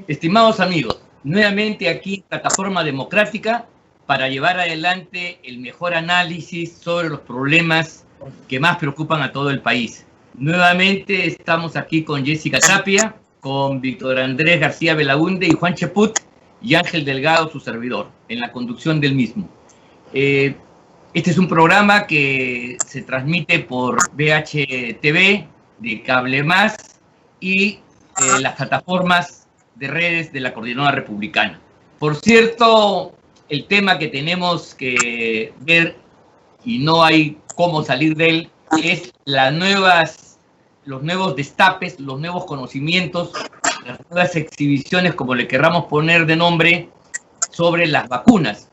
Estimados amigos, nuevamente aquí Plataforma Democrática para llevar adelante el mejor análisis sobre los problemas que más preocupan a todo el país. Nuevamente estamos aquí con Jessica Tapia, con Víctor Andrés García Belaunde y Juan Cheput y Ángel Delgado, su servidor, en la conducción del mismo. Este es un programa que se transmite por VHTV, de Cable Más y las plataformas de redes de la Coordinadora Republicana. Por cierto, el tema que tenemos que ver y no hay cómo salir de él es los nuevos destapes, los nuevos conocimientos, las nuevas exhibiciones, como le querramos poner de nombre, sobre las vacunas.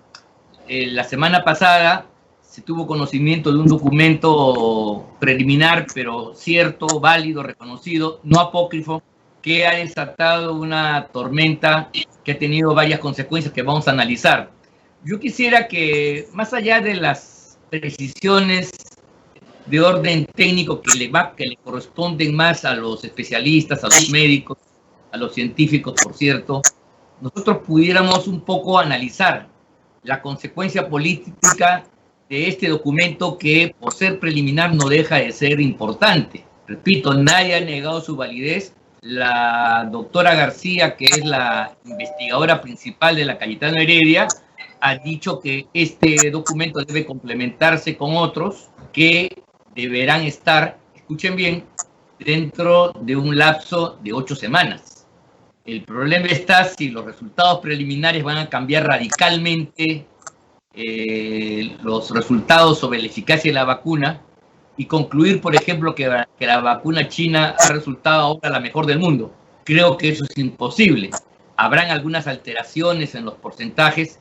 La semana pasada se tuvo conocimiento de un documento preliminar, pero cierto, válido, reconocido, no apócrifo, que ha desatado una tormenta que ha tenido varias consecuencias que vamos a analizar. Yo quisiera que, más allá de las precisiones de orden técnico que le corresponden más a los especialistas, a los médicos, a los científicos, por cierto, nosotros pudiéramos un poco analizar la consecuencia política de este documento que, por ser preliminar, no deja de ser importante. Repito, nadie ha negado su validez. La doctora García, que es la investigadora principal de la Cayetano Heredia, ha dicho que este documento debe complementarse con otros que deberán estar, escuchen bien, dentro de un lapso de 8 semanas. El problema está si los resultados preliminares van a cambiar radicalmente los resultados sobre la eficacia de la vacuna y concluir, por ejemplo, que la vacuna china ha resultado ahora la mejor del mundo. Creo que eso es imposible. Habrán algunas alteraciones en los porcentajes,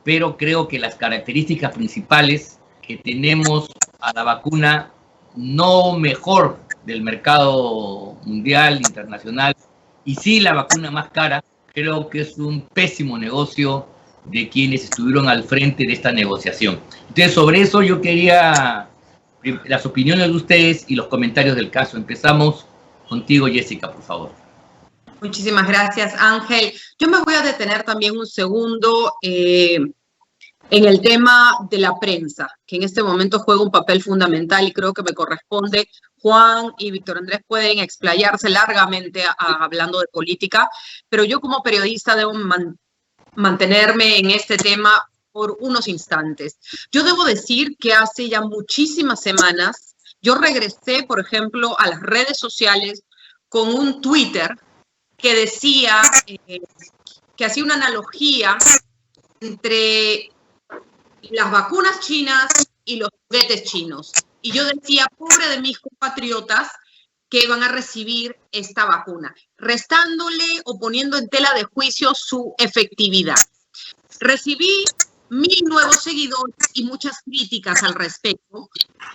pero creo que las características principales que tenemos a la vacuna no mejor del mercado mundial, internacional, y sí la vacuna más cara, creo que es un pésimo negocio de quienes estuvieron al frente de esta negociación. Entonces, sobre eso yo quería las opiniones de ustedes y los comentarios del caso. Empezamos contigo, Jessica, por favor. Muchísimas gracias, Ángel. Yo me voy a detener también un segundo en el tema de la prensa, que en este momento juega un papel fundamental y creo que me corresponde. Juan y Víctor Andrés pueden explayarse largamente hablando de política, pero yo como periodista debo mantenerme en este tema por unos instantes. Yo debo decir que hace ya muchísimas semanas yo regresé, por ejemplo, a las redes sociales con un Twitter que decía, que hacía una analogía entre las vacunas chinas y los juguetes chinos. Y yo decía, pobre de mis compatriotas que van a recibir esta vacuna, restándole o poniendo en tela de juicio su efectividad. Recibí 1000 nuevos seguidores y muchas críticas al respecto,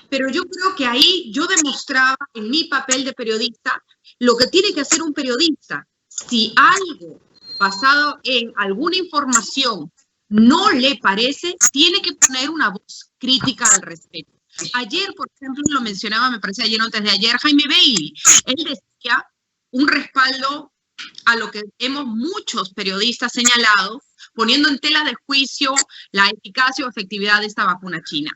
pero yo creo que ahí yo demostraba en mi papel de periodista lo que tiene que hacer un periodista. Si algo basado en alguna información no le parece, tiene que poner una voz crítica al respecto. Ayer, por ejemplo, lo mencionaba, me parece ayer o antes de ayer, Jaime Bailey. Él decía un respaldo a lo que hemos muchos periodistas señalado, poniendo en tela de juicio la eficacia o efectividad de esta vacuna china.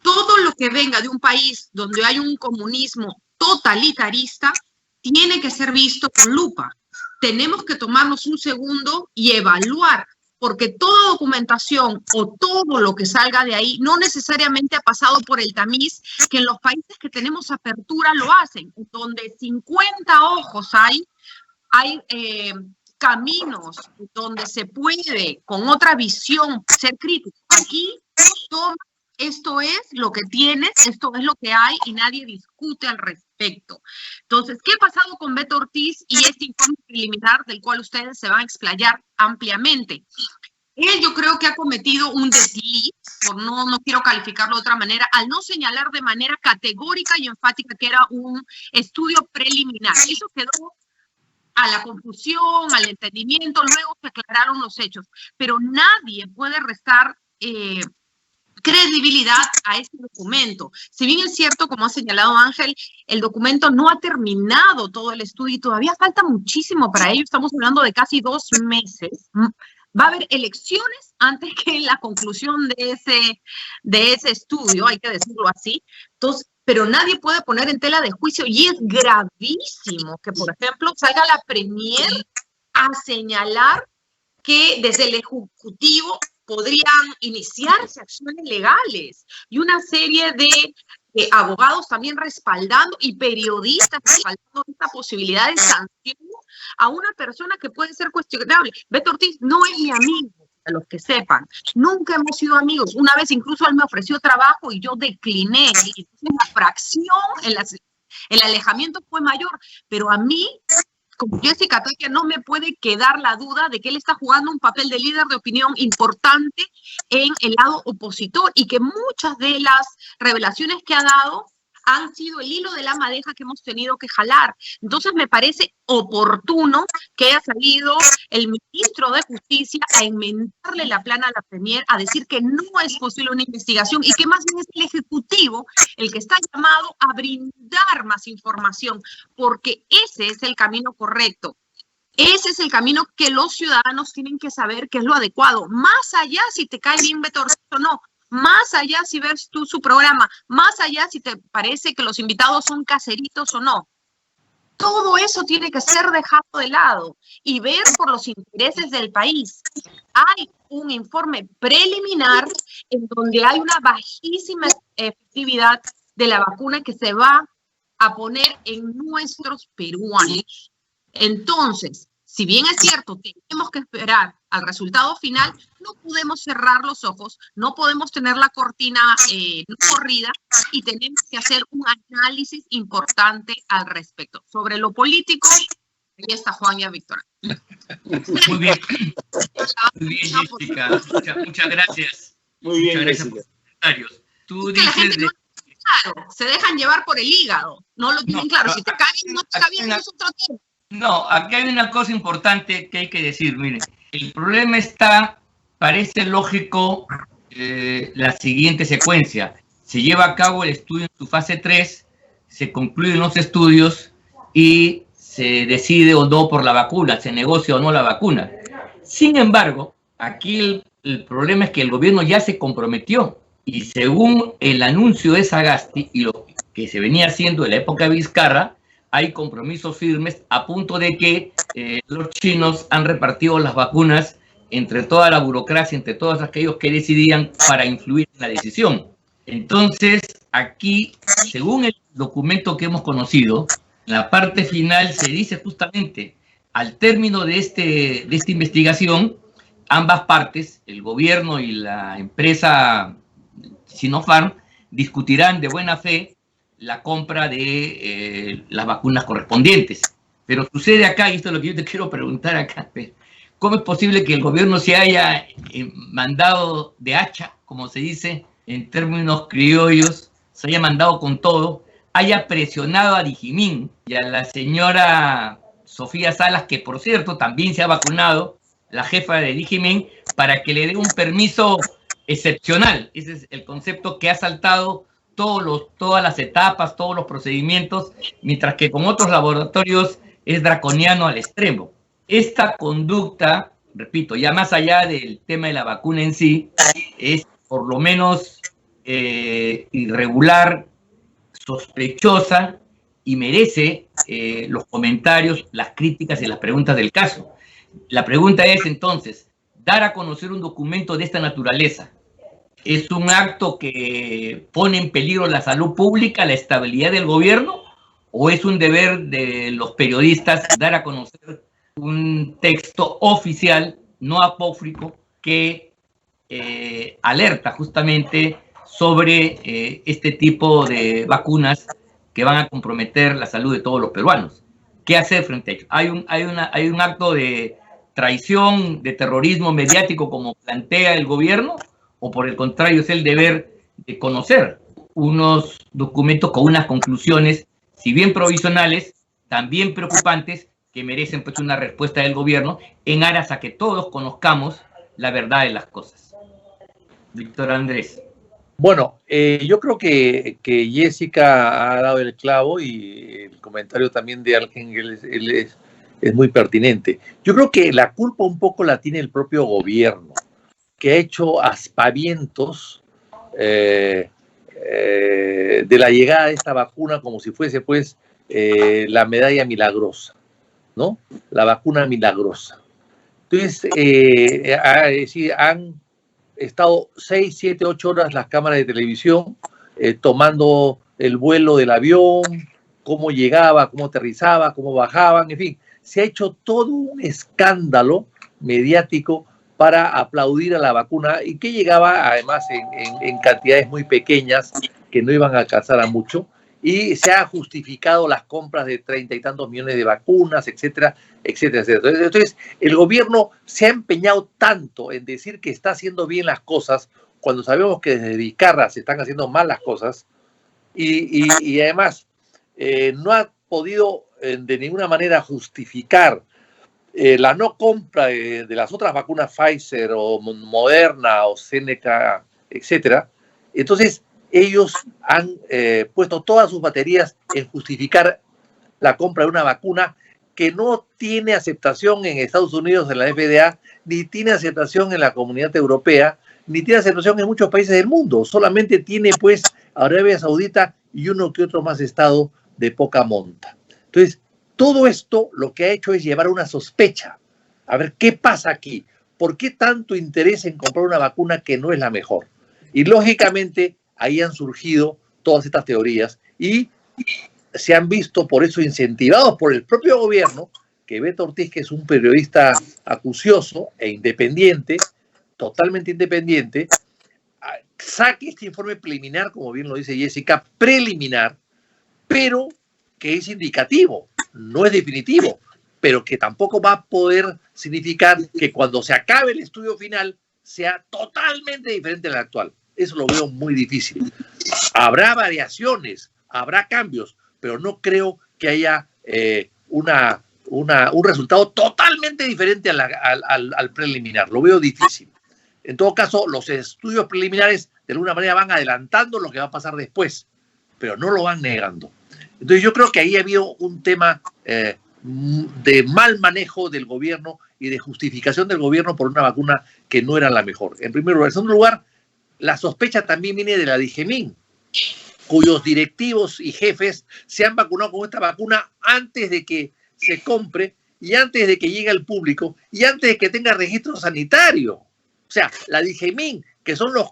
Todo lo que venga de un país donde hay un comunismo totalitarista tiene que ser visto con lupa. Tenemos que tomarnos un segundo y evaluar, porque toda documentación o todo lo que salga de ahí no necesariamente ha pasado por el tamiz que en los países que tenemos apertura lo hacen, donde 50 ojos hay caminos donde se puede, con otra visión, ser crítico. Aquí, esto es lo que tienes, esto es lo que hay y nadie discute al respecto. Entonces, ¿qué ha pasado con Beto Ortiz y este informe preliminar del cual ustedes se van a explayar ampliamente? Él yo creo que ha cometido un desliz, no quiero calificarlo de otra manera, al no señalar de manera categórica y enfática que era un estudio preliminar. Eso quedó a la confusión, al entendimiento, luego se aclararon los hechos, pero nadie puede restar credibilidad a este documento. Si bien es cierto, como ha señalado Ángel, el documento no ha terminado todo el estudio y todavía falta muchísimo para ello. Estamos hablando de casi 2 meses. Va a haber elecciones antes que la conclusión de ese estudio, hay que decirlo así. Entonces, pero nadie puede poner en tela de juicio, y es gravísimo que, por ejemplo, salga la Premier a señalar que desde el Ejecutivo podrían iniciarse acciones legales, y una serie de abogados también respaldando y periodistas respaldando esta posibilidad de sanción a una persona que puede ser cuestionable. Beto Ortiz no es mi amigo, a los que sepan. Nunca hemos sido amigos. Una vez incluso él me ofreció trabajo y yo decliné. Y la fracción, el alejamiento fue mayor. Pero a mí, como Jessica Tapia, no me puede quedar la duda de que él está jugando un papel de líder de opinión importante en el lado opositor, y que muchas de las revelaciones que ha dado han sido el hilo de la madeja que hemos tenido que jalar. Entonces me parece oportuno que haya salido el ministro de Justicia a enmendarle la plana a la Premier, a decir que no es posible una investigación y que más bien es el Ejecutivo el que está llamado a brindar más información, porque ese es el camino correcto. Ese es el camino que los ciudadanos tienen que saber que es lo adecuado, más allá si te cae bien Beto Ortiz o no, más allá si ves tú su programa, más allá si te parece que los invitados son caseritos o no. Todo eso tiene que ser dejado de lado y ver por los intereses del país. Hay un informe preliminar en donde hay una bajísima efectividad de la vacuna que se va a poner en nuestros peruanos. Entonces, si bien es cierto, tenemos que esperar al resultado final, no podemos cerrar los ojos, no podemos tener la cortina corrida, y tenemos que hacer un análisis importante al respecto. Sobre lo político, ahí está Juan y Víctor. Muy bien. Muy bien, Jessica. Muchas gracias. Muy bien, muchas gracias por los comentarios. Tú dices de... Claro, se dejan llevar por el hígado, no lo tienen claro. Si te cae bien, no te cae bien, es otro tema. No, aquí hay una cosa importante que hay que decir. Miren, el problema está, parece lógico la siguiente secuencia. Se lleva a cabo el estudio en su fase 3, se concluyen los estudios y se decide o no por la vacuna, se negocia o no la vacuna. Sin embargo, aquí el problema es que el gobierno ya se comprometió, y según el anuncio de Sagasti y lo que se venía haciendo en la época de Vizcarra, hay compromisos firmes, a punto de que los chinos han repartido las vacunas entre toda la burocracia, entre todos aquellos que decidían para influir en la decisión. Entonces, aquí, según el documento que hemos conocido, en la parte final se dice justamente, al término de esta investigación, ambas partes, el gobierno y la empresa Sinopharm, discutirán de buena fe la compra de las vacunas correspondientes. Pero sucede acá, y esto es lo que yo te quiero preguntar acá, ¿cómo es posible que el gobierno se haya mandado de hacha, como se dice en términos criollos, se haya mandado con todo, haya presionado a Digimin y a la señora Sofía Salas, que por cierto también se ha vacunado, la jefa de Digimin, para que le dé un permiso excepcional? Ese es el concepto que ha saltado todas las etapas, todos los procedimientos, mientras que con otros laboratorios es draconiano al extremo. Esta conducta, repito, ya más allá del tema de la vacuna en sí, es por lo menos irregular, sospechosa, y merece los comentarios, las críticas y las preguntas del caso. La pregunta es entonces, dar a conocer un documento de esta naturaleza, ¿es un acto que pone en peligro la salud pública, la estabilidad del gobierno, o es un deber de los periodistas dar a conocer un texto oficial, no apócrifo, que alerta justamente sobre este tipo de vacunas que van a comprometer la salud de todos los peruanos? ¿Qué hacer frente a ello? ¿Hay un acto de traición, de terrorismo mediático como plantea el gobierno? ¿O por el contrario es el deber de conocer unos documentos con unas conclusiones, si bien provisionales, también preocupantes, que merecen pues una respuesta del gobierno en aras a que todos conozcamos la verdad de las cosas? Víctor Andrés. Bueno, yo creo que Jessica ha dado el clavo y el comentario también de Ángel es muy pertinente. Yo creo que la culpa un poco la tiene el propio gobierno, que ha hecho aspavientos de la llegada de esta vacuna como si fuese pues la medalla milagrosa, ¿no? La vacuna milagrosa. Entonces, han estado 6, 7, 8 horas las cámaras de televisión tomando el vuelo del avión, cómo llegaba, cómo aterrizaba, cómo bajaban, en fin, se ha hecho todo un escándalo mediático para aplaudir a la vacuna y que llegaba además en cantidades muy pequeñas que no iban a alcanzar a mucho, y se ha justificado las compras de 30 y tantos millones de vacunas, etcétera, etcétera, etcétera. Entonces, el gobierno se ha empeñado tanto en decir que está haciendo bien las cosas cuando sabemos que desde Vizcarra se están haciendo mal las cosas, y además no ha podido de ninguna manera justificar la no compra de las otras vacunas Pfizer o Moderna o Seneca, etcétera. Entonces, ellos han puesto todas sus baterías en justificar la compra de una vacuna que no tiene aceptación en Estados Unidos en la FDA, ni tiene aceptación en la Comunidad Europea, ni tiene aceptación en muchos países del mundo. Solamente tiene, pues, Arabia Saudita y uno que otro más estado de poca monta. Entonces, todo esto lo que ha hecho es llevar una sospecha. A ver, ¿qué pasa aquí? ¿Por qué tanto interés en comprar una vacuna que no es la mejor? Y lógicamente ahí han surgido todas estas teorías y se han visto por eso incentivados por el propio gobierno, que Beto Ortiz, que es un periodista acucioso e independiente, totalmente independiente, saque este informe preliminar, como bien lo dice Jessica, preliminar, pero que es indicativo, no es definitivo, pero que tampoco va a poder significar que cuando se acabe el estudio final sea totalmente diferente al actual. Eso lo veo muy difícil. Habrá variaciones, habrá cambios, pero no creo que haya un resultado totalmente diferente al preliminar. Lo veo difícil. En todo caso, los estudios preliminares de alguna manera van adelantando lo que va a pasar después, pero no lo van negando. Entonces yo creo que ahí ha habido un tema de mal manejo del gobierno y de justificación del gobierno por una vacuna que no era la mejor. En primer lugar. En segundo lugar, la sospecha también viene de la DIGEMIN, cuyos directivos y jefes se han vacunado con esta vacuna antes de que se compre y antes de que llegue al público y antes de que tenga registro sanitario. O sea, la DIGEMIN, que son los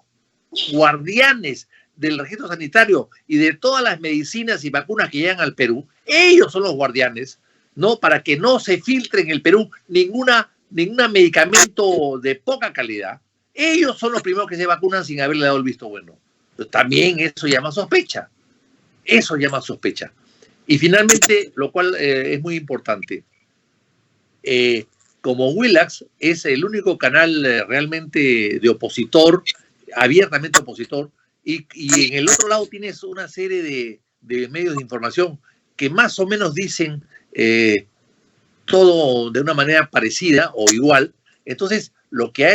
guardianes del registro sanitario y de todas las medicinas y vacunas que llegan al Perú, ellos son los guardianes, ¿no? Para que no se filtre en el Perú ningún medicamento de poca calidad. Ellos son los primeros que se vacunan sin haberle dado el visto bueno. También eso llama sospecha. Eso llama sospecha. Y finalmente, lo cual es muy importante, como Willax es el único canal realmente de opositor, abiertamente opositor, y en el otro lado tienes una serie de medios de información que más o menos dicen todo de una manera parecida o igual. Entonces, lo que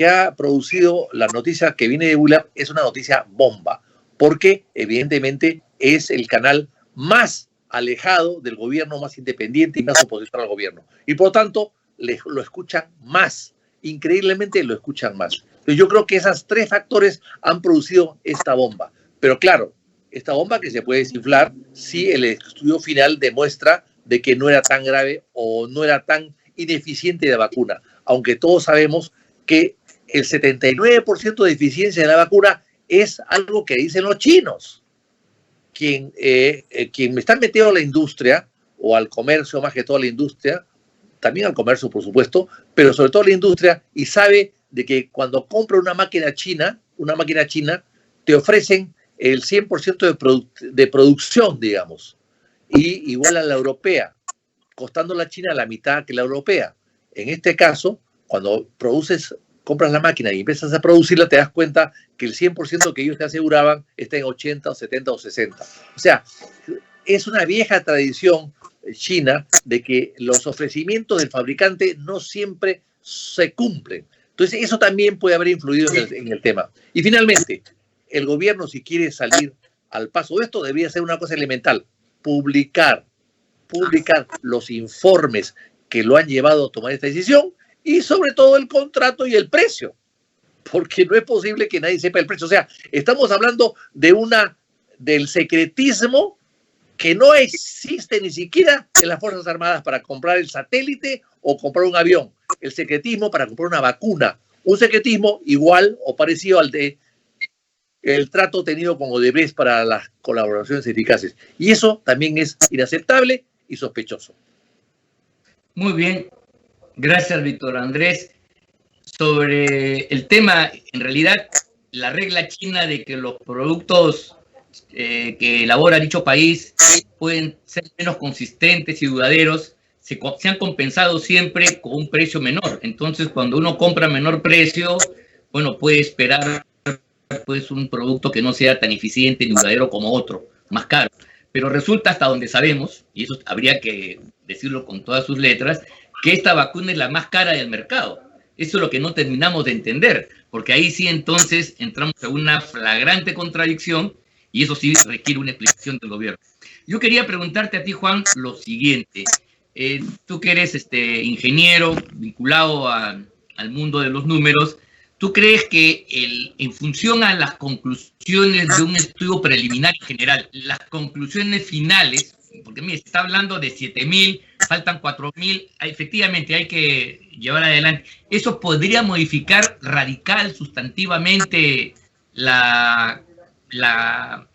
ha producido la noticia que viene de Willax es una noticia bomba, porque evidentemente es el canal más alejado del gobierno, más independiente y más opositor al gobierno. Y por lo tanto, lo escuchan más. Increíblemente lo escuchan más. Entonces, yo creo que esos tres factores han producido esta bomba. Pero claro, esta bomba que se puede desinflar si el estudio final demuestra de que no era tan grave o no era tan ineficiente la vacuna. Aunque todos sabemos que el 79% de eficiencia de la vacuna es algo que dicen los chinos. Quien me está metido a la industria o al comercio, más que todo a la industria, también al comercio, por supuesto, pero sobre todo a la industria, y sabe de que cuando compra una máquina china, te ofrecen el 100% de producción, digamos, y igual a la europea, costando la China la mitad que la europea. En este caso, cuando compras la máquina y empiezas a producirla, te das cuenta que el 100% que ellos te aseguraban está en 80 o 70 o 60. O sea, es una vieja tradición china de que los ofrecimientos del fabricante no siempre se cumplen. Entonces, eso también puede haber influido en el tema. Y finalmente, el gobierno, si quiere salir al paso de esto, debería ser una cosa elemental: publicar los informes que lo han llevado a tomar esta decisión y sobre todo el contrato y el precio, porque no es posible que nadie sepa el precio. O sea, estamos hablando del secretismo que no existe ni siquiera en las Fuerzas Armadas para comprar el satélite o comprar un avión. El secretismo para comprar una vacuna. Un secretismo igual o parecido al de el trato tenido con Odebrecht para las colaboraciones eficaces. Y eso también es inaceptable y sospechoso. Muy bien. Gracias, Víctor Andrés. Sobre el tema, en realidad, la regla china de que los productos que elabora dicho país pueden ser menos consistentes y duraderos, se han compensado siempre con un precio menor. Entonces, cuando uno compra a menor precio, bueno, puede esperar pues un producto que no sea tan eficiente ni duradero como otro, más caro. Pero resulta, hasta donde sabemos, y eso habría que decirlo con todas sus letras, que esta vacuna es la más cara del mercado. Eso es lo que no terminamos de entender, porque ahí sí entonces entramos en una flagrante contradicción y eso sí requiere una explicación del gobierno. Yo quería preguntarte a ti, Juan, lo siguiente. Tú que eres ingeniero vinculado al mundo de los números, ¿tú crees que en función a las conclusiones de un estudio preliminar en general, las conclusiones finales, porque mire, se está hablando de 7.000, faltan 4.000, efectivamente hay que llevar adelante, ¿eso podría modificar radical, sustantivamente la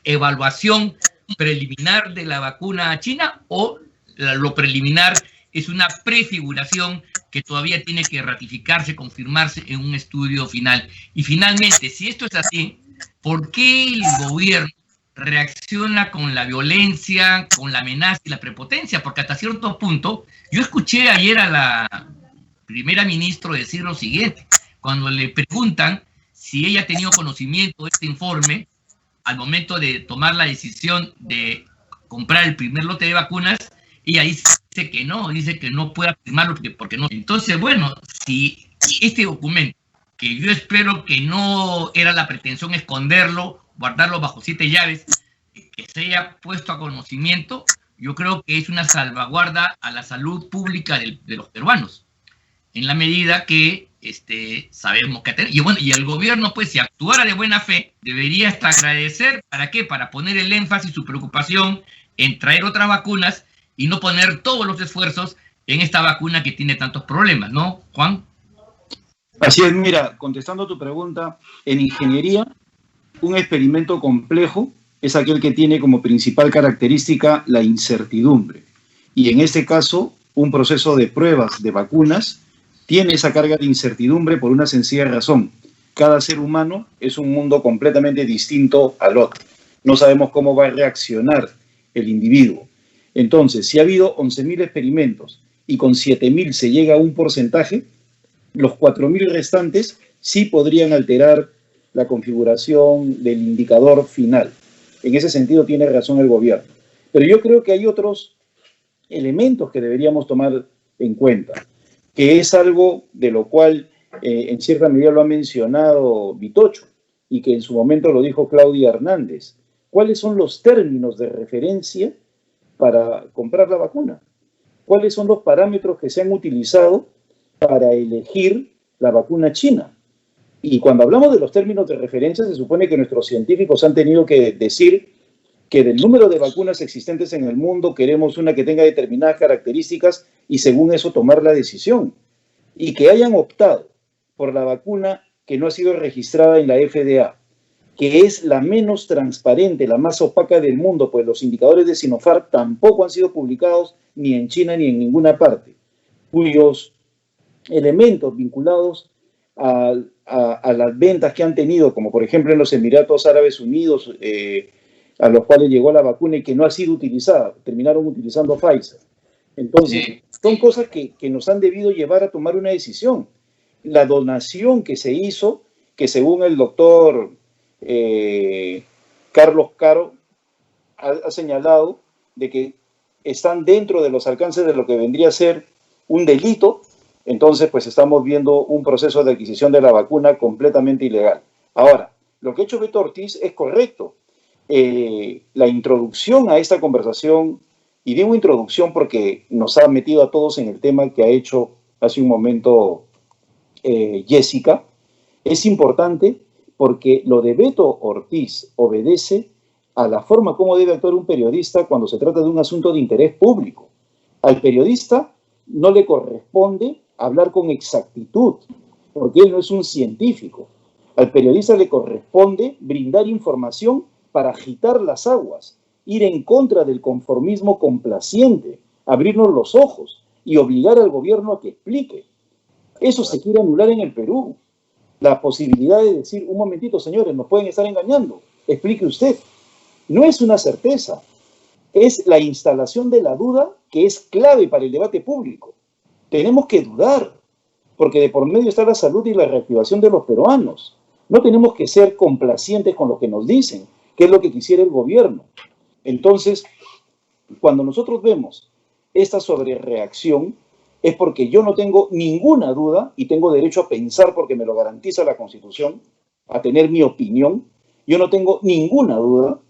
evaluación preliminar de la vacuna china, o lo preliminar es una prefiguración que todavía tiene que ratificarse, confirmarse en un estudio final? Y finalmente, si esto es así, ¿por qué el gobierno reacciona con la violencia, con la amenaza y la prepotencia? Porque hasta cierto punto, yo escuché ayer a la primera ministra decir lo siguiente, cuando le preguntan si ella ha tenido conocimiento de este informe al momento de tomar la decisión de comprar el primer lote de vacunas, ella dice que no puede afirmarlo porque no. Entonces, bueno, si este documento, que yo espero que no era la pretensión esconderlo, guardarlo bajo 7 llaves, que se haya puesto a conocimiento, yo creo que es una salvaguarda a la salud pública de los peruanos, en la medida que sabemos que y bueno, y el gobierno, pues, si actuara de buena fe, debería hasta agradecer. ¿Para qué? Para poner el énfasis, su preocupación en traer otras vacunas y no poner todos los esfuerzos en esta vacuna que tiene tantos problemas, ¿no, Juan? Así es, mira, contestando tu pregunta, en ingeniería, un experimento complejo es aquel que tiene como principal característica la incertidumbre. Y en este caso, un proceso de pruebas de vacunas tiene esa carga de incertidumbre por una sencilla razón. Cada ser humano es un mundo completamente distinto al otro. No sabemos cómo va a reaccionar el individuo. Entonces, si ha habido 11.000 experimentos y con 7.000 se llega a un porcentaje, los 4.000 restantes sí podrían alterar la configuración del indicador final. En ese sentido tiene razón el gobierno. Pero yo creo que hay otros elementos que deberíamos tomar en cuenta, que es algo de lo cual en cierta medida lo ha mencionado Vitocho y que en su momento lo dijo Claudia Hernández. ¿Cuáles son los términos de referencia para comprar la vacuna? ¿Cuáles son los parámetros que se han utilizado para elegir la vacuna china? Y cuando hablamos de los términos de referencia, se supone que nuestros científicos han tenido que decir que del número de vacunas existentes en el mundo queremos una que tenga determinadas características y según eso tomar la decisión. Y que hayan optado por la vacuna que no ha sido registrada en la FDA, que es la menos transparente, la más opaca del mundo, pues los indicadores de Sinopharm tampoco han sido publicados ni en China ni en ninguna parte, cuyos elementos vinculados a las ventas que han tenido, como por ejemplo en los Emiratos Árabes Unidos, a los cuales llegó la vacuna y que no ha sido utilizada, terminaron utilizando Pfizer. Entonces, son cosas que nos han debido llevar a tomar una decisión. La donación que se hizo, que según el doctor Carlos Caro ha señalado de que están dentro de los alcances de lo que vendría a ser un delito, Entonces, pues estamos viendo un proceso de adquisición de la vacuna completamente ilegal. Ahora, lo que ha hecho Beto Ortiz es correcto. La introducción a esta conversación, y digo introducción porque nos ha metido a todos en el tema que ha hecho hace un momento Jessica, es importante porque lo de Beto Ortiz obedece a la forma como debe actuar un periodista cuando se trata de un asunto de interés público. Al periodista no le corresponde hablar con exactitud, porque él no es un científico. Al periodista le corresponde brindar información para agitar las aguas, ir en contra del conformismo complaciente, abrirnos los ojos y obligar al gobierno a que explique. Eso se quiere anular en el Perú. La posibilidad de decir, un momentito, señores, nos pueden estar engañando, explique usted. No es una certeza, es la instalación de la duda que es clave para el debate público. Tenemos que dudar, porque de por medio está la salud y la reactivación de los peruanos. No tenemos que ser complacientes con lo que nos dicen, que es lo que quisiera el gobierno. Entonces, cuando nosotros vemos esta sobrereacción, es porque yo no tengo ninguna duda y tengo derecho a pensar porque me lo garantiza la Constitución, a tener mi opinión. Yo no tengo ninguna duda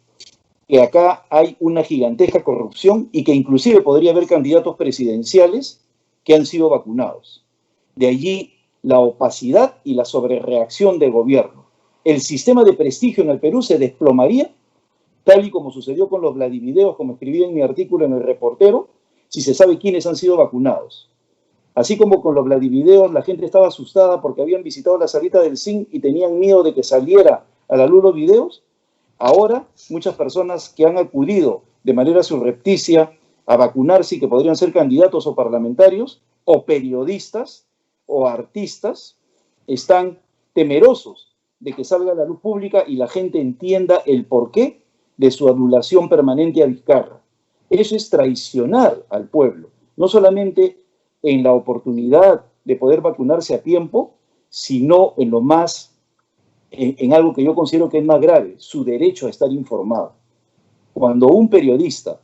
que acá hay una gigantesca corrupción y que inclusive podría haber candidatos presidenciales que han sido vacunados. De allí la opacidad y la sobrereacción del gobierno. El sistema de prestigio en el Perú se desplomaría, tal y como sucedió con los Vladivideos, como escribí en mi artículo en El Reportero, si se sabe quiénes han sido vacunados. Así como con los Vladivideos la gente estaba asustada porque habían visitado la salita del zinc y tenían miedo de que saliera a la luz los videos, ahora muchas personas que han acudido de manera surrepticia a vacunarse y que podrían ser candidatos o parlamentarios o periodistas o artistas están temerosos de que salga a la luz pública y la gente entienda el porqué de su adulación permanente a Vizcarra. Eso es traicionar al pueblo, no solamente en la oportunidad de poder vacunarse a tiempo, sino en lo más, en algo que yo considero que es más grave, su derecho a estar informado. Cuando un periodista,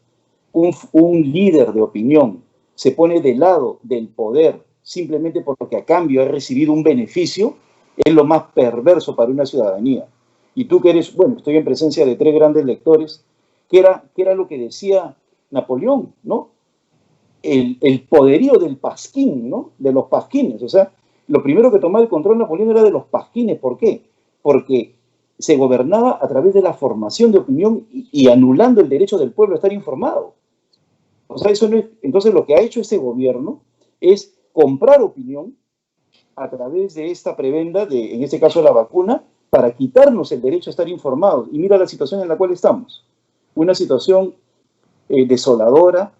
un líder de opinión, se pone del lado del poder simplemente porque a cambio ha recibido un beneficio, es lo más perverso para una ciudadanía. Y tú que eres, bueno, estoy en presencia de 3 grandes lectores, que era lo que decía Napoleón, ¿no? El poderío del pasquín, ¿no? De los pasquines. O sea, lo primero que tomaba el control Napoleón era de los pasquines. ¿Por qué? Porque se gobernaba a través de la formación de opinión y anulando el derecho del pueblo a estar informado. O sea, eso no es, entonces lo que ha hecho este gobierno es comprar opinión a través de esta prebenda, en este caso la vacuna, para quitarnos el derecho a estar informados. Y mira la situación en la cual estamos. Una situación desoladora,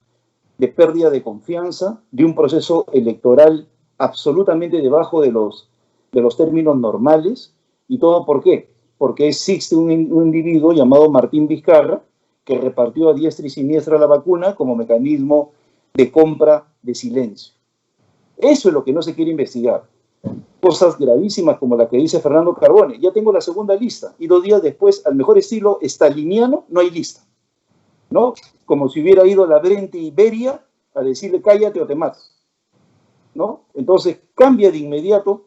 de pérdida de confianza, de un proceso electoral absolutamente debajo de los términos normales. ¿Y todo por qué? Porque existe un individuo llamado Martín Vizcarra que repartió a diestra y siniestra la vacuna como mecanismo de compra de silencio. Eso es lo que no se quiere investigar. Cosas gravísimas como la que dice Fernando Carbone. Ya tengo la segunda lista y 2 días después, al mejor estilo staliniano, no hay lista, ¿no? Como si hubiera ido la Brente Iberia a decirle cállate o te mato, ¿no? Entonces cambia de inmediato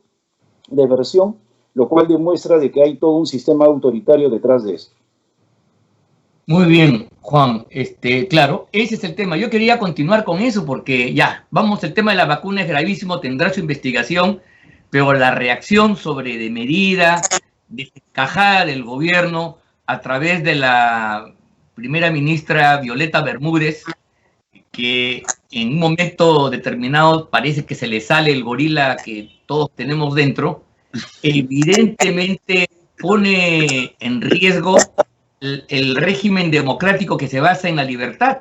de versión, lo cual demuestra de que hay todo un sistema autoritario detrás de esto. Muy bien, Juan. Claro, ese es el tema. Yo quería continuar con eso porque ya, vamos, el tema de la vacuna es gravísimo, tendrá su investigación, pero la reacción sobre de medida, desencajada del gobierno a través de la primera ministra Violeta Bermúdez, que en un momento determinado parece que se le sale el gorila que todos tenemos dentro, evidentemente pone en riesgo el régimen democrático que se basa en la libertad,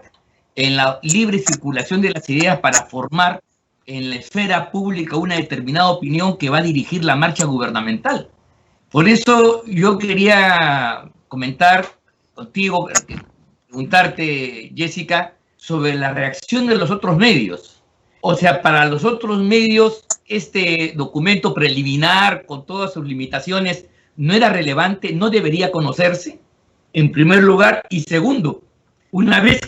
en la libre circulación de las ideas para formar en la esfera pública una determinada opinión que va a dirigir la marcha gubernamental. Por eso yo quería comentar contigo, preguntarte, Jessica, sobre la reacción de los otros medios. O sea, para los otros medios, este documento preliminar, con todas sus limitaciones, no era relevante, no debería conocerse, en primer lugar. Y segundo, una vez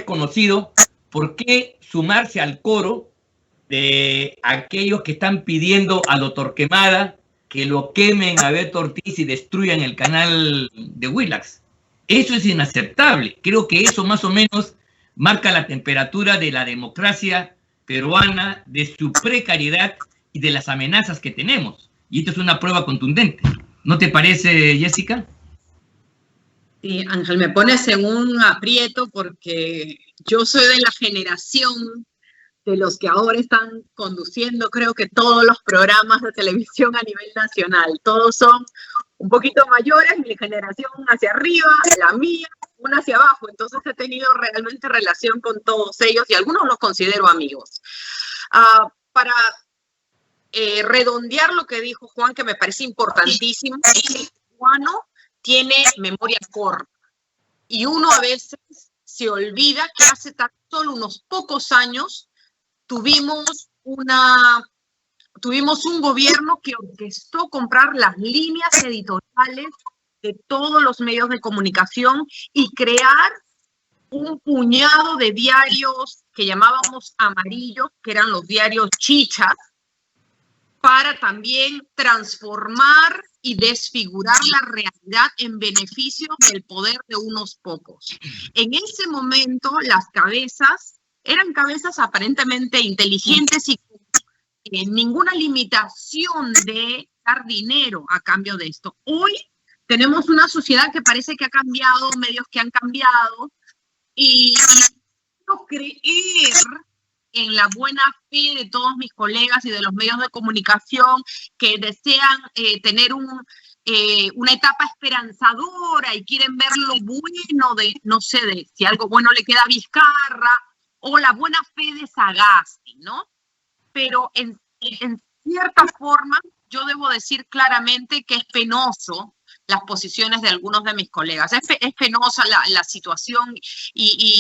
conocido, ¿por qué sumarse al coro de aquellos que están pidiendo a lo Torquemada que lo quemen a Beto Ortiz y destruyan el canal de Willax. Eso es inaceptable. Creo que eso más o menos marca la temperatura de la democracia peruana, de su precariedad y de las amenazas que tenemos. Y esto es una prueba contundente. ¿No te parece, Jessica? Sí, Ángel, me pones en un aprieto porque yo soy de la generación de los que ahora están conduciendo, creo que todos los programas de televisión a nivel nacional. Todos son un poquito mayores, mi generación hacia arriba, la mía, una hacia abajo. Entonces he tenido realmente relación con todos ellos y algunos los considero amigos. Para redondear lo que dijo Juan, que me parece importantísimo, el peruano tiene memoria corta y uno a veces se olvida que hace tan solo unos pocos años tuvimos un gobierno que orquestó comprar las líneas editoriales de todos los medios de comunicación y crear un puñado de diarios que llamábamos amarillos, que eran los diarios chichas, para también transformar y desfigurar la realidad en beneficio del poder de unos pocos. En ese momento, las cabezas eran cabezas aparentemente inteligentes y con ninguna limitación de dar dinero a cambio de esto. Hoy tenemos una sociedad que parece que ha cambiado, medios que han cambiado, y no creer en la buena fe de todos mis colegas y de los medios de comunicación que desean tener una etapa esperanzadora y quieren ver lo bueno de, no sé, de si algo bueno le queda a Vizcarra, o la buena fe de Sagasti, ¿no? Pero en cierta forma, yo debo decir claramente que es penoso las posiciones de algunos de mis colegas. Es penosa la situación y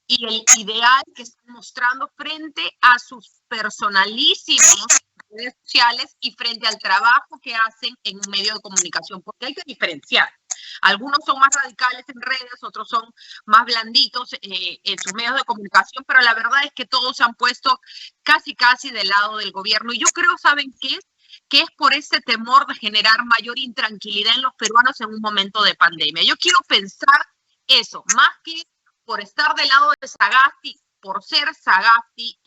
el ideal que están mostrando frente a sus personalísimos redes sociales y frente al trabajo que hacen en un medio de comunicación, porque hay que diferenciar. Algunos son más radicales en redes, otros son más blanditos en sus medios de comunicación, pero la verdad es que todos se han puesto casi del lado del gobierno. Y yo creo, ¿saben qué es? Que es por ese temor de generar mayor intranquilidad en los peruanos en un momento de pandemia. Yo quiero pensar eso, más que por estar del lado de Sagasti, por ser Sagasti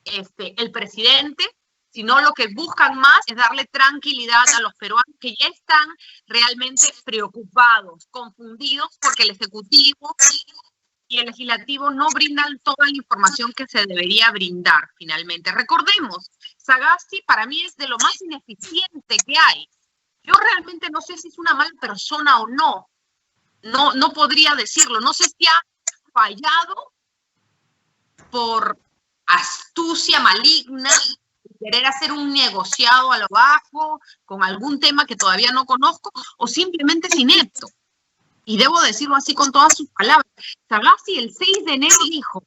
el presidente, sino lo que buscan más es darle tranquilidad a los peruanos que ya están realmente preocupados, confundidos, porque el Ejecutivo y el Legislativo no brindan toda la información que se debería brindar finalmente. Recordemos, Sagasti para mí es de lo más ineficiente que hay. Yo realmente no sé si es una mala persona o no. No podría decirlo. No sé si ha fallado por astucia maligna, querer hacer un negociado a lo bajo, con algún tema que todavía no conozco, o simplemente es inepto. Y debo decirlo así con todas sus palabras. Sagasti el 6 de enero dijo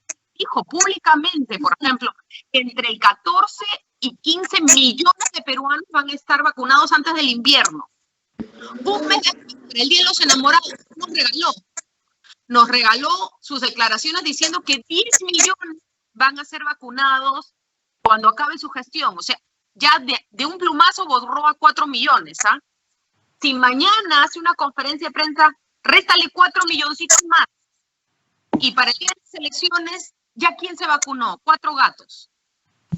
públicamente, por ejemplo, que entre el 14 y 15 millones de peruanos van a estar vacunados antes del invierno. Un mes después, el Día de los Enamorados, nos regaló sus declaraciones diciendo que 10 millones van a ser vacunados cuando acabe su gestión. O sea, ya de un plumazo borró a 4 millones. Si mañana hace una conferencia de prensa, réstale 4 milloncitos más. Y para el día de las elecciones, ¿ya quién se vacunó? 4 gatos.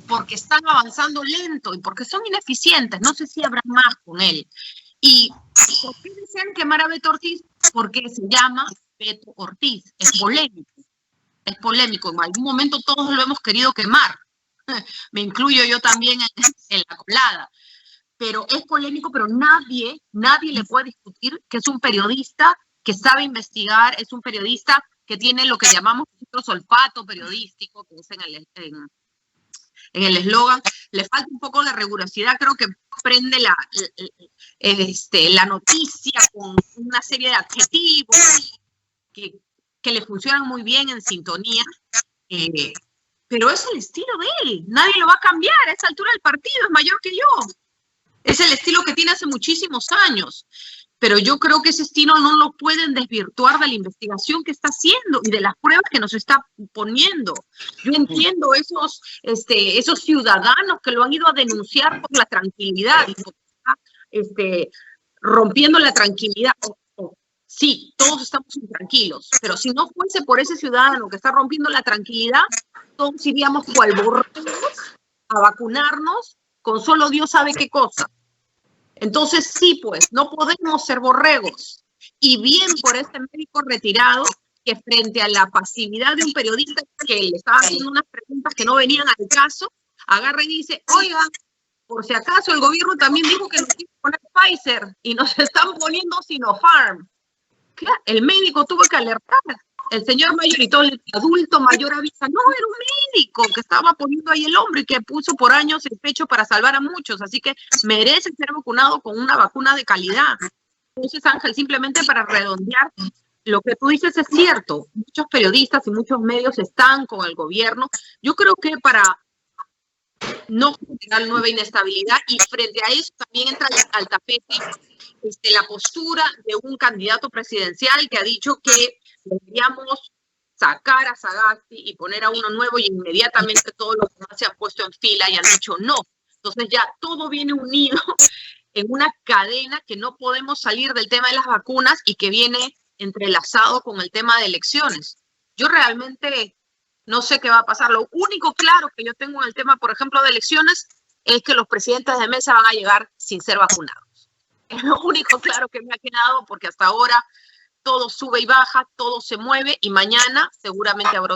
Porque están avanzando lento y porque son ineficientes. No sé si habrá más con él. ¿Y por qué desean quemar a Beto Ortiz? Porque se llama Beto Ortiz. Es polémico. Es polémico. En algún momento todos lo hemos querido quemar. Me incluyo yo también en la colada. Pero es polémico, pero nadie le puede discutir que es un periodista que sabe investigar, es un periodista que tiene lo que llamamos nosotros olfato periodístico, que es en el eslogan. Le falta un poco de rigurosidad, creo que prende la noticia con una serie de adjetivos que le funcionan muy bien en sintonía, pero es el estilo de él, nadie lo va a cambiar, a esa altura del partido es mayor que yo, es el estilo que tiene hace muchísimos años. pero yo creo que ese estilo no lo pueden desvirtuar de la investigación que está haciendo y de las pruebas que nos está poniendo. Yo entiendo esos ciudadanos que lo han ido a denunciar por la tranquilidad, rompiendo la tranquilidad. Sí, todos estamos intranquilos, pero si no fuese por ese ciudadano que está rompiendo la tranquilidad, todos iríamos cual borregos a vacunarnos con solo Dios sabe qué cosa. Entonces sí, pues, no podemos ser borregos. Y bien por este médico retirado que frente a la pasividad de un periodista que le estaba haciendo unas preguntas que no venían al caso, agarra y dice, oiga, por si acaso el gobierno también dijo que nos iba a poner Pfizer y nos están poniendo Sinopharm. Claro, el médico tuvo que alertar. El señor mayor y todo el adulto mayor avisa, no, era un médico que estaba poniendo ahí el hombre y que puso por años el pecho para salvar a muchos, así que merece ser vacunado con una vacuna de calidad. Entonces, Ángel, simplemente para redondear, lo que tú dices es cierto, muchos periodistas y muchos medios están con el gobierno. Yo creo que para no generar nueva inestabilidad y frente a eso también entra al tapete la postura de un candidato presidencial que ha dicho que deberíamos sacar a Sagasti y poner a uno nuevo y inmediatamente todos los demás se han puesto en fila y han dicho no. Entonces ya todo viene unido en una cadena que no podemos salir del tema de las vacunas y que viene entrelazado con el tema de elecciones. Yo realmente no sé qué va a pasar. Lo único claro que yo tengo en el tema, por ejemplo, de elecciones es que los presidentes de mesa van a llegar sin ser vacunados. Es lo único claro que me ha quedado porque hasta ahora todo sube y baja, todo se mueve y mañana seguramente habrá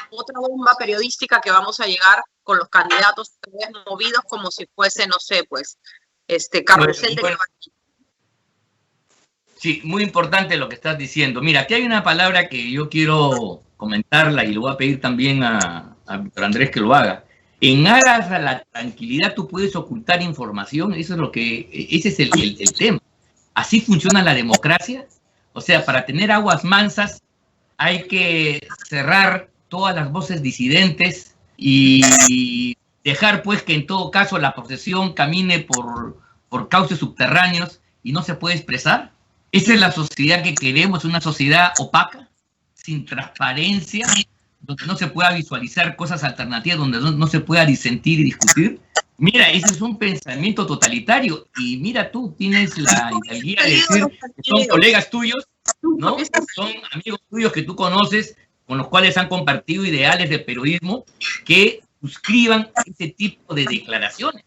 otra bomba periodística que vamos a llegar con los candidatos movidos como si fuese, no sé, pues, carrusel de caballos. Sí, muy importante lo que estás diciendo. Mira, aquí hay una palabra que yo quiero comentarla y le voy a pedir también a Víctor Andrés que lo haga. En aras a la tranquilidad tú puedes ocultar información, ese es el tema. Así funciona la democracia. O sea, para tener aguas mansas hay que cerrar todas las voces disidentes y dejar pues que en todo caso la procesión camine por cauces subterráneos y no se puede expresar. Esa es la sociedad que queremos, una sociedad opaca, sin transparencia, donde no se pueda visualizar cosas alternativas, donde no se pueda disentir y discutir. Mira, ese es un pensamiento totalitario. Y mira, tú tienes la hidalguía de decir que son colegas tuyos, ¿no? Son amigos tuyos que tú conoces, con los cuales han compartido ideales de periodismo, que suscriban ese tipo de declaraciones.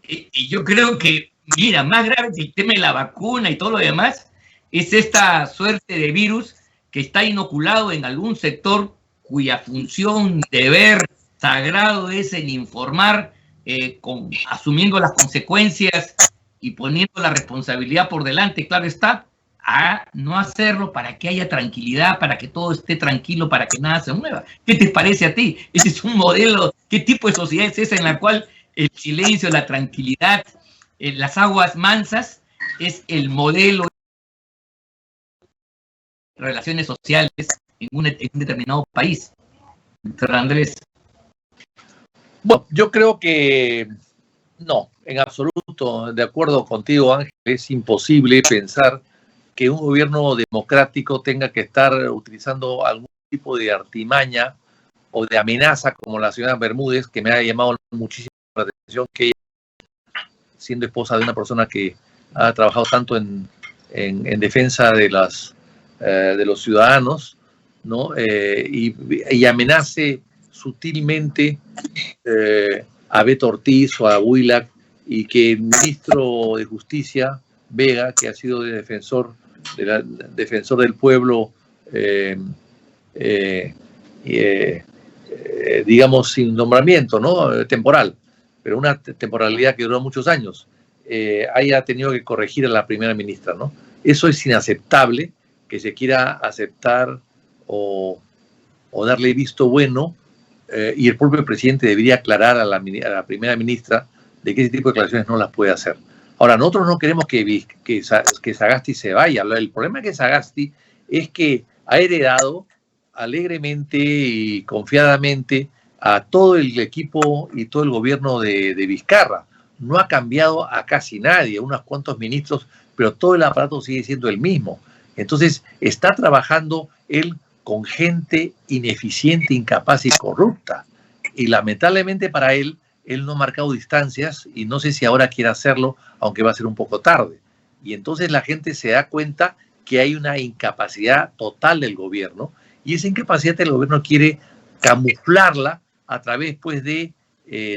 Y yo creo que, mira, más grave que el tema de la vacuna y todo lo demás, es esta suerte de virus que está inoculado en algún sector cuya función, deber sagrado es en informar, asumiendo las consecuencias y poniendo la responsabilidad por delante, claro está, a no hacerlo para que haya tranquilidad, para que todo esté tranquilo, para que nada se mueva. ¿Qué te parece a ti? Ese es un modelo. ¿Qué tipo de sociedad es esa en la cual el silencio, la tranquilidad, las aguas mansas es el modelo de relaciones sociales en un determinado país? Víctor Andrés. Bueno, yo creo que no, en absoluto, de acuerdo contigo, Ángel, es imposible pensar que un gobierno democrático tenga que estar utilizando algún tipo de artimaña o de amenaza como la señora Bermúdez, que me ha llamado muchísimo la atención, que ella, siendo esposa de una persona que ha trabajado tanto en defensa de los ciudadanos, ¿no? Y amenace sutilmente a Beto Ortiz o a Huilac, y que el ministro de Justicia, Vega, que ha sido defensor del pueblo, digamos sin nombramiento, ¿no? Temporal, pero una temporalidad que duró muchos años, haya tenido que corregir a la primera ministra, ¿no? Eso es inaceptable, que se quiera aceptar o darle visto bueno, y el propio presidente debería aclarar a la primera ministra de que ese tipo de declaraciones no las puede hacer. Ahora, nosotros no queremos que Sagasti se vaya. El problema que Sagasti es que ha heredado alegremente y confiadamente a todo el equipo y todo el gobierno de Vizcarra. No ha cambiado a casi nadie, unos cuantos ministros pero todo el aparato sigue siendo el mismo. Entonces, está trabajando él con gente ineficiente, incapaz y corrupta. Y lamentablemente para él no ha marcado distancias y no sé si ahora quiere hacerlo, aunque va a ser un poco tarde. Y entonces la gente se da cuenta que hay una incapacidad total del gobierno y esa incapacidad del gobierno quiere camuflarla a través pues de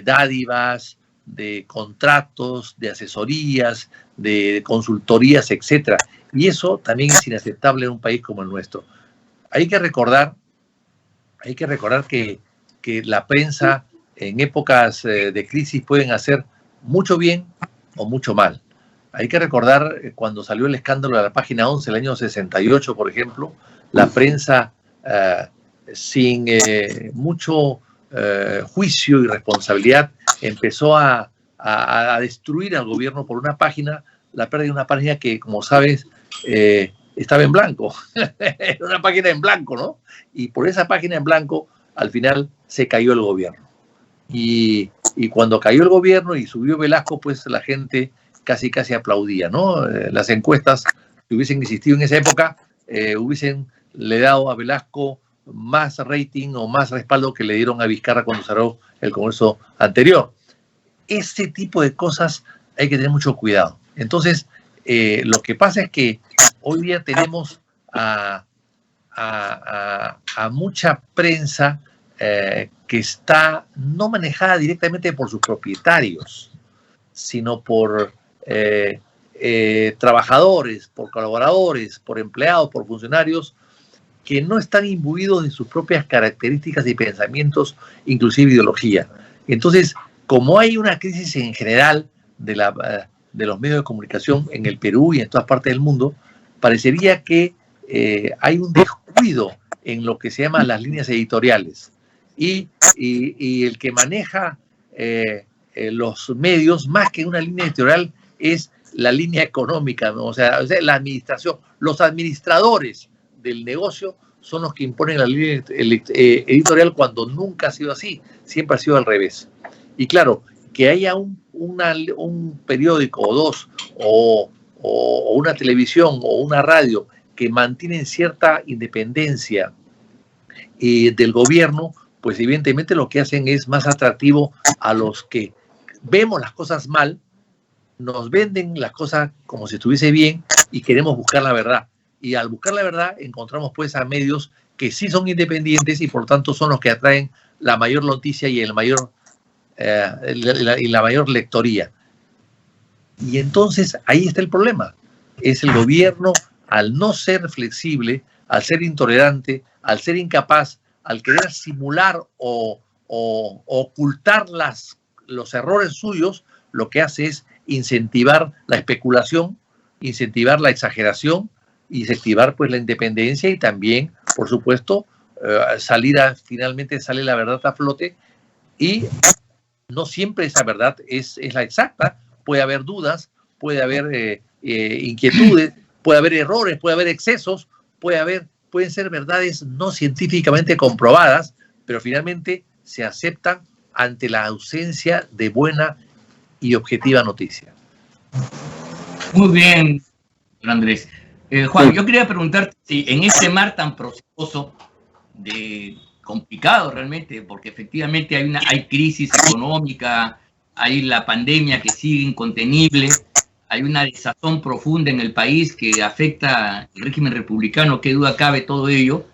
dádivas, de contratos, de asesorías, de consultorías, etcétera. Y eso también es inaceptable en un país como el nuestro. Hay que recordar que la prensa en épocas de crisis pueden hacer mucho bien o mucho mal. Hay que recordar cuando salió el escándalo de la página 11, el año 68, por ejemplo, la prensa sin mucho juicio y responsabilidad empezó a destruir al gobierno por una página, la pérdida de una página que, como sabes, estaba en blanco. Era una página en blanco, ¿no? Y por esa página en blanco, al final se cayó el gobierno. Y cuando cayó el gobierno y subió Velasco, pues la gente casi aplaudía, ¿no? Las encuestas que hubiesen existido en esa época hubiesen le dado a Velasco más rating o más respaldo que le dieron a Vizcarra cuando cerró el Congreso anterior. Ese tipo de cosas hay que tener mucho cuidado. Entonces, lo que pasa es que hoy día tenemos a mucha prensa que está no manejada directamente por sus propietarios, sino por trabajadores, por colaboradores, por empleados, por funcionarios que no están imbuidos de sus propias características y pensamientos, inclusive ideología. Entonces, como hay una crisis en general de los medios de comunicación en el Perú y en todas partes del mundo, parecería que hay un descuido en lo que se llama las líneas editoriales. Y el que maneja los medios, más que una línea editorial, es la línea económica, ¿no? O sea, la administración, los administradores del negocio son los que imponen la línea editorial cuando nunca ha sido así, siempre ha sido al revés. Y claro, que haya un periódico o dos, o una televisión o una radio que mantienen cierta independencia del gobierno, pues evidentemente lo que hacen es más atractivo a los que vemos las cosas mal, nos venden las cosas como si estuviese bien y queremos buscar la verdad. Y al buscar la verdad encontramos pues a medios que sí son independientes y por tanto son los que atraen la mayor noticia y la mayor lectoría. Y entonces ahí está el problema. Es el gobierno, al no ser flexible, al ser intolerante, al ser incapaz, al querer simular o ocultar los errores suyos, lo que hace es incentivar la especulación, incentivar la exageración, incentivar pues la independencia y también, por supuesto, finalmente sale la verdad a flote y no siempre esa verdad es la exacta. Puede haber dudas, puede haber inquietudes, puede haber errores, puede haber excesos, pueden ser verdades no científicamente comprobadas, pero finalmente se aceptan ante la ausencia de buena y objetiva noticia. Muy bien, Andrés. Juan, yo quería preguntarte si en este mar tan proceso, complicado realmente, porque efectivamente hay crisis económica, hay la pandemia que sigue incontenible, hay una desazón profunda en el país que afecta al régimen republicano, qué duda cabe todo ello.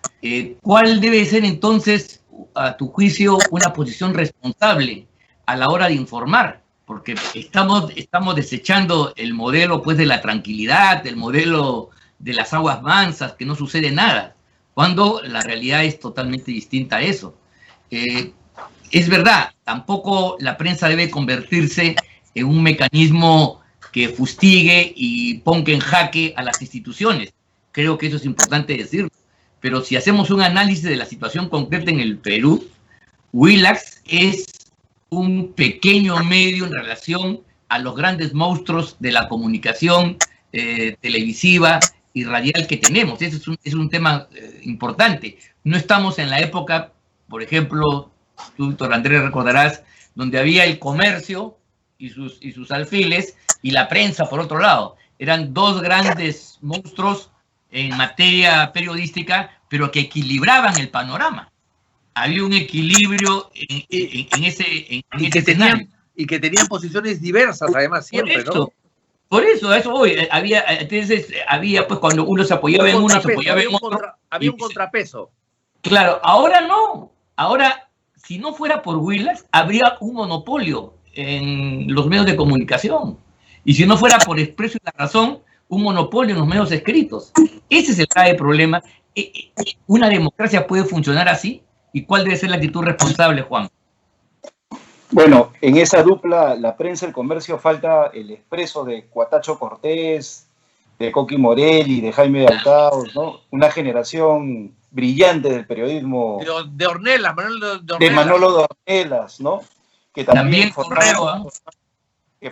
¿Cuál debe ser entonces, a tu juicio, una posición responsable a la hora de informar? Porque estamos desechando el modelo pues de la tranquilidad, el modelo de las aguas mansas, que no sucede nada, cuando la realidad es totalmente distinta a eso. Es verdad, tampoco la prensa debe convertirse en un mecanismo que fustigue y ponga en jaque a las instituciones. Creo que eso es importante decirlo. Pero si hacemos un análisis de la situación concreta en el Perú, Willax es un pequeño medio en relación a los grandes monstruos de la comunicación televisiva y radial que tenemos. Ese es un tema importante. No estamos en la época, por ejemplo, tú, Víctor Andrés, recordarás, donde había el comercio y sus alfiles y la prensa por otro lado. Eran dos grandes monstruos en materia periodística, pero que equilibraban el panorama. Había un equilibrio en ese escenario. Y que tenían posiciones diversas, además, siempre, ¿no? Por eso, a eso voy. Entonces, había, pues, cuando uno se apoyaba en uno, se apoyaba en otro. Había un contrapeso. Claro, ahora no. Ahora, si no fuera por Willax, habría un monopolio en los medios de comunicación. Y si no fuera por Expreso y La Razón, un monopolio en los medios escritos. Ese es el grave problema. ¿Una democracia puede funcionar así? ¿Y cuál debe ser la actitud responsable, Juan? Bueno, en esa dupla, la prensa y el comercio, falta el Expreso de Cuatacho Cortés, de Coqui Morelli, de Jaime de Alcaos, ¿no? Una generación brillante del periodismo. De Ornelas, de Manolo de Ornelas, ¿no? Que también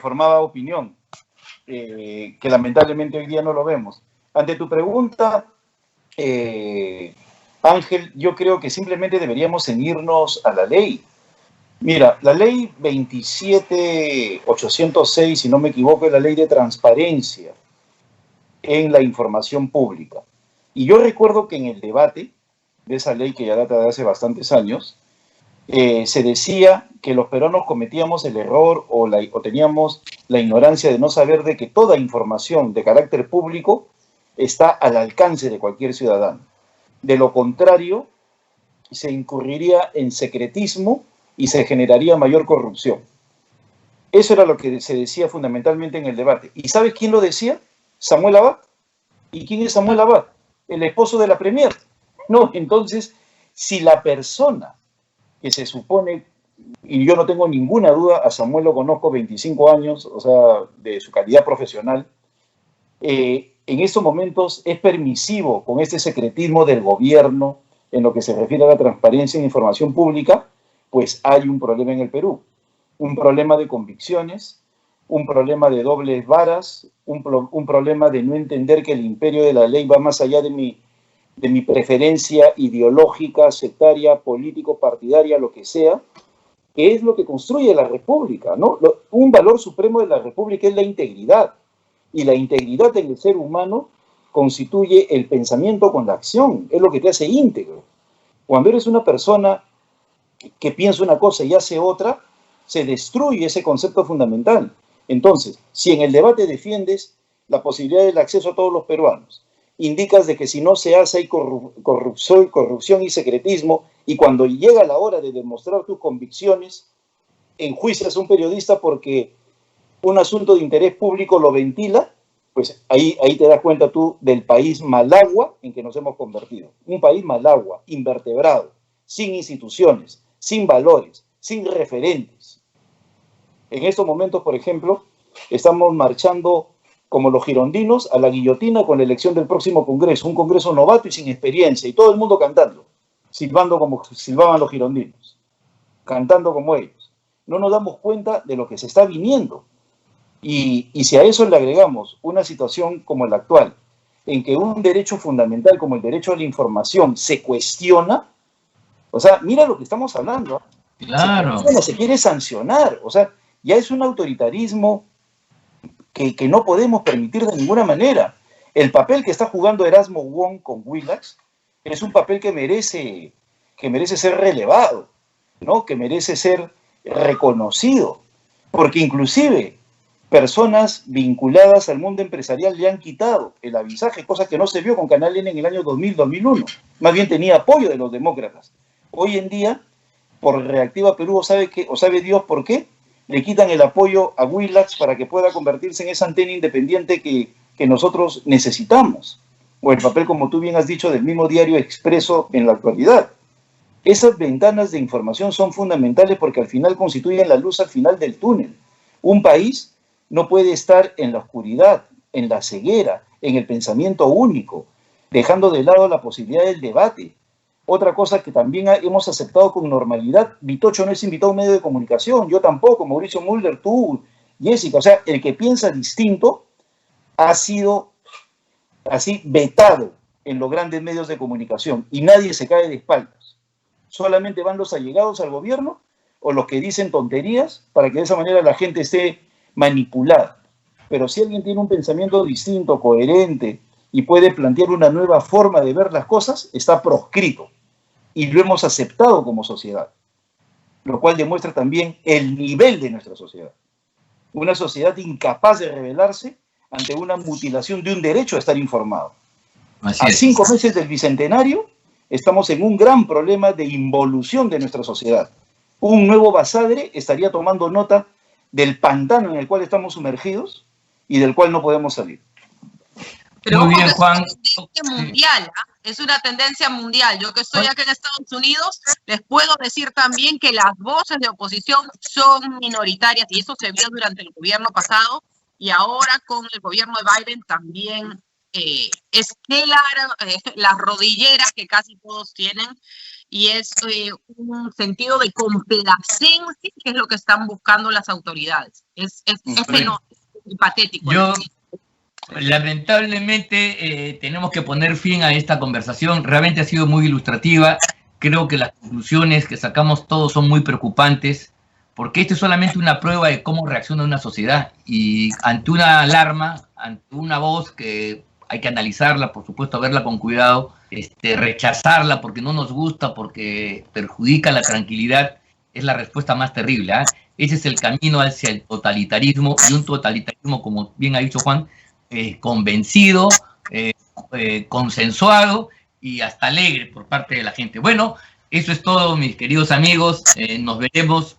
formaba opinión, que lamentablemente hoy día no lo vemos. Ante tu pregunta, Ángel, yo creo que simplemente deberíamos ceñirnos a la ley. Mira, la ley 27.806, si no me equivoco, es la ley de transparencia en la información pública. Y yo recuerdo que en el debate de esa ley, que ya data de hace bastantes años, se decía que los peruanos cometíamos el error o teníamos la ignorancia de no saber de que toda información de carácter público está al alcance de cualquier ciudadano. De lo contrario, se incurriría en secretismo y se generaría mayor corrupción. Eso era lo que se decía fundamentalmente en el debate. ¿Y sabes quién lo decía? Samuel Abad. ¿Y quién es Samuel Abad? El esposo de la Premier. No, entonces, si la persona que se supone, y yo no tengo ninguna duda, a Samuel lo conozco 25 años, o sea, de su calidad profesional, en estos momentos es permisivo con este secretismo del gobierno en lo que se refiere a la transparencia en información pública, pues hay un problema en el Perú. Un problema de convicciones, un problema de dobles varas, un problema de no entender que el imperio de la ley va más allá de mi preferencia ideológica, sectaria, político, partidaria, lo que sea, que es lo que construye la República, ¿no? Un valor supremo de la República es la integridad, y la integridad en el ser humano constituye el pensamiento con la acción, es lo que te hace íntegro. Cuando eres una persona que piensa una cosa y hace otra, se destruye ese concepto fundamental. Entonces, si en el debate defiendes la posibilidad del acceso a todos los peruanos, indicas de que si no se hace hay corrupción y secretismo, y cuando llega la hora de demostrar tus convicciones, enjuicias a un periodista porque un asunto de interés público lo ventila, pues ahí te das cuenta tú del país malagua en que nos hemos convertido. Un país malagua, invertebrado, sin instituciones, sin valores, sin referentes. En estos momentos, por ejemplo, estamos marchando como los girondinos a la guillotina con la elección del próximo Congreso, un Congreso novato y sin experiencia, y todo el mundo cantando, silbando como silbaban los girondinos, cantando como ellos. No nos damos cuenta de lo que se está viniendo. Y si a eso le agregamos una situación como la actual, en que un derecho fundamental como el derecho a la información se cuestiona, o sea, mira lo que estamos hablando. Claro. Se quiere sancionar, o sea, ya es un autoritarismo que no podemos permitir de ninguna manera. El papel que está jugando Erasmo Wong con Willax es un papel que merece ser relevado, ¿no? Que merece ser reconocido, porque inclusive personas vinculadas al mundo empresarial le han quitado el avisaje, cosa que no se vio con Canal N en el año 2000-2001. Más bien tenía apoyo de los demócratas. Hoy en día, por Reactiva Perú, o sabe Dios por qué, le quitan el apoyo a Willax para que pueda convertirse en esa antena independiente que nosotros necesitamos. O el papel, como tú bien has dicho, del mismo diario Expreso en la actualidad. Esas ventanas de información son fundamentales porque al final constituyen la luz al final del túnel. Un país no puede estar en la oscuridad, en la ceguera, en el pensamiento único, dejando de lado la posibilidad del debate. Otra cosa que también hemos aceptado con normalidad, Vitocho no es invitado a un medio de comunicación, yo tampoco, Mauricio Mulder, tú, Jessica, o sea, el que piensa distinto ha sido así vetado en los grandes medios de comunicación y nadie se cae de espaldas. Solamente van los allegados al gobierno o los que dicen tonterías para que de esa manera la gente esté manipulada. pero si alguien tiene un pensamiento distinto, coherente, y puede plantear una nueva forma de ver las cosas, está proscrito. Y lo hemos aceptado como sociedad, lo cual demuestra también el nivel de nuestra sociedad. Una sociedad incapaz de rebelarse ante una mutilación de un derecho a estar informado. A 5 meses del Bicentenario, estamos en un gran problema de involución de nuestra sociedad. Un nuevo Basadre estaría tomando nota del pantano en el cual estamos sumergidos y del cual no podemos salir. Pero muy bien, Juan. Es una tendencia mundial, ¿eh? Es una tendencia mundial. Yo que estoy acá en Estados Unidos, les puedo decir también que las voces de oposición son minoritarias y eso se vio durante el gobierno pasado y ahora con el gobierno de Biden también es clara la rodillera que casi todos tienen y es un sentido de complacencia que es lo que están buscando las autoridades. Es penoso y patético. Lamentablemente tenemos que poner fin a esta conversación. Realmente ha sido muy ilustrativa. Creo que las conclusiones que sacamos todos son muy preocupantes, porque esto es solamente una prueba de cómo reacciona una sociedad. Y ante una alarma, ante una voz que hay que analizarla, por supuesto, verla con cuidado, rechazarla porque no nos gusta, porque perjudica la tranquilidad, es la respuesta más terrible, ¿eh? Ese es el camino hacia el totalitarismo, y un totalitarismo, como bien ha dicho Juan, convencido, consensuado y hasta alegre por parte de la gente. Bueno, eso es todo, mis queridos amigos. Nos veremos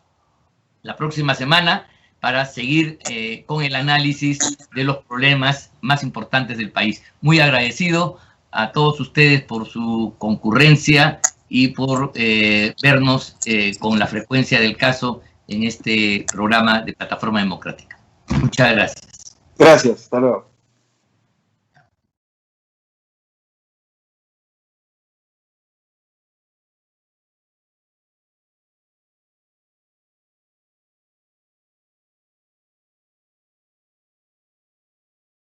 la próxima semana para seguir con el análisis de los problemas más importantes del país. Muy agradecido a todos ustedes por su concurrencia y por vernos con la frecuencia del caso en este programa de Plataforma Democrática. Muchas gracias. Gracias, hasta luego.